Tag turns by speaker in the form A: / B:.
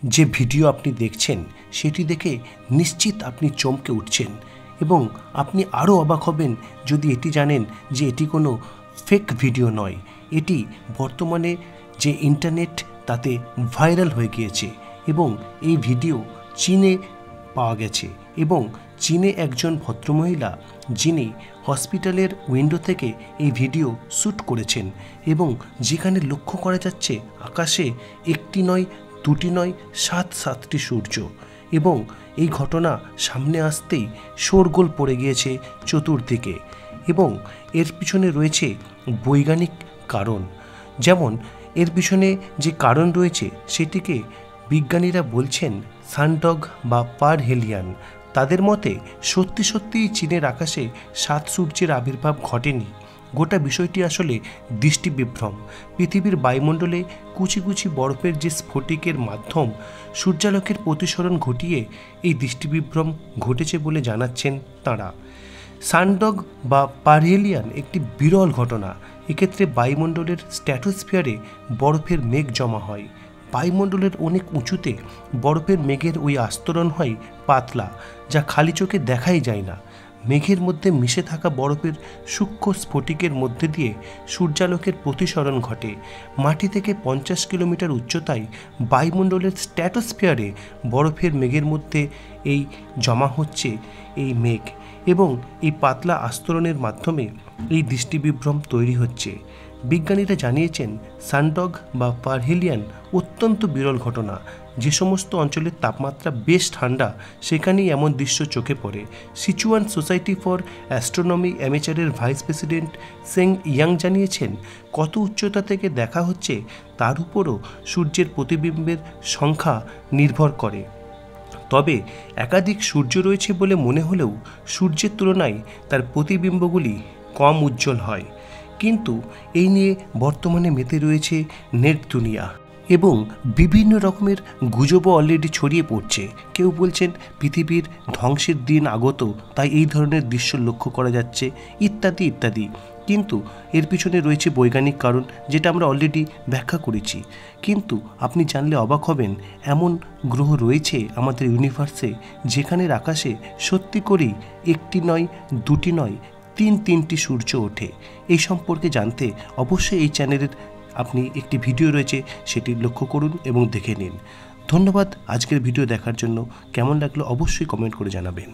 A: যে ভিডিও আপনি দেখছেন সেটি দেখে নিশ্চিত আপনি চমকে উঠছেন এবং আপনি আরও অবাক হবেন যদি এটি জানেন যে এটি কোনো ফেক ভিডিও নয়। এটি বর্তমানে যে ইন্টারনেট তাতে ভাইরাল হয়ে গিয়েছে এবং এই ভিডিও চীনে পাওয়া গেছে এবং চীনে একজন ভদ্রমহিলা যিনি হসপিটালের উইন্ডো থেকে এই ভিডিও শ্যুট করেছেন এবং যেখানে লক্ষ্য করা যাচ্ছে আকাশে একটি নয় দুটি নয় 7টি সূর্য এবং এই ঘটনা সামনে আসতেই শোরগোল পড়ে গিয়েছে চতুর্দিকে এবং এর পিছনে রয়েছে বৈজ্ঞানিক কারণ। যেমন এর পিছনে যে কারণ রয়েছে সেটিকে বিজ্ঞানীরা বলছেন সানডগ বা পারহেলিয়ান। তাদের মতে সত্যি সত্যিই চীনের আকাশে 7 সূর্যের আবির্ভাব ঘটেনি। গোটা বিষয়টি আসলে দৃষ্টিবিভ্রম। পৃথিবীর বায়ুমণ্ডলে কুচি কুচি বরফের যে স্ফটিকের মাধ্যম সূর্যালোকের প্রতিসরণ ঘটিয়ে এই দৃষ্টিবিভ্রম ঘটেছে বলে জানাচ্ছেন তাঁরা। সানডগ বা পারহেলিয়ান একটি বিরল ঘটনা। এক্ষেত্রে বায়ুমণ্ডলের স্ট্র্যাটোস্ফিয়ারে বরফের মেঘ জমা হয়। বায়ুমণ্ডলের অনেক উঁচুতে বরফের মেঘের ওই আস্তরণ হয় পাতলা, যা খালি চোখে দেখাই যায় না। মেঘের মধ্যে মিশে থাকা বরফের সূক্ষ্ম স্ফটিকের মধ্যে দিয়ে সূর্যালোকের প্রতিসরণ ঘটে। মাটি থেকে 50 কিলোমিটার উচ্চতায় বায়ুমণ্ডলের স্ট্র্যাটোস্ফিয়ারে বরফের মেঘের মধ্যে এই জমা হচ্ছে এই মেঘ এবং এই পাতলা আস্তরণের মাধ্যমে এই দৃষ্টিবিভ্রম তৈরি হচ্ছে। বিজ্ঞানীরা জানিয়েছেন সানডগ বা পারহেলিয়ান অত্যন্ত বিরল ঘটনা। যে সমস্ত অঞ্চলের তাপমাত্রা বেশ ঠান্ডা সেখানেই এমন দৃশ্য চোখে পড়ে। সিচুয়ান সোসাইটি ফর অ্যাস্ট্রোনমি অ্যামেচারের ভাইস প্রেসিডেন্ট সেং ইয়াং জানিয়েছেন কত উচ্চতা থেকে দেখা হচ্ছে তার উপরও সূর্যের প্রতিবিম্বের সংখ্যা নির্ভর করে। তবে একাধিক সূর্য রয়েছে বলে মনে হলেও সূর্যের তুলনায় তার প্রতিবিম্বগুলি কম উজ্জ্বল হয়। কিন্তু এই নিয়ে বর্তমানে মেতে রয়েছে নেট দুনিয়া এবং বিভিন্ন রকমের গুজবও অলরেডি ছড়িয়ে পড়ছে। কেউ বলছেন পৃথিবীর ধ্বংসের দিন আগত, তাই এই ধরনের দৃশ্য লক্ষ্য করা যাচ্ছে ইত্যাদি ইত্যাদি। কিন্তু এর পিছনে রয়েছে বৈজ্ঞানিক কারণ, যেটা আমরা অলরেডি ব্যাখ্যা করেছি। কিন্তু আপনি জানলে অবাক হবেন এমন গ্রহ রয়েছে আমাদের ইউনিভার্সে যেখানের আকাশে সত্যি করেই একটি নয় দুটি নয় তিনটি সূর্য ওঠে। এই সম্পর্কে জানতে অবশ্যই এই চ্যানেলের আপনি একটি ভিডিও রয়েছে সেটি লক্ষ্য করুন এবং দেখে নিন। ধন্যবাদ আজকের ভিডিও দেখার জন্য। কেমন লাগলো অবশ্যই কমেন্ট করে জানাবেন।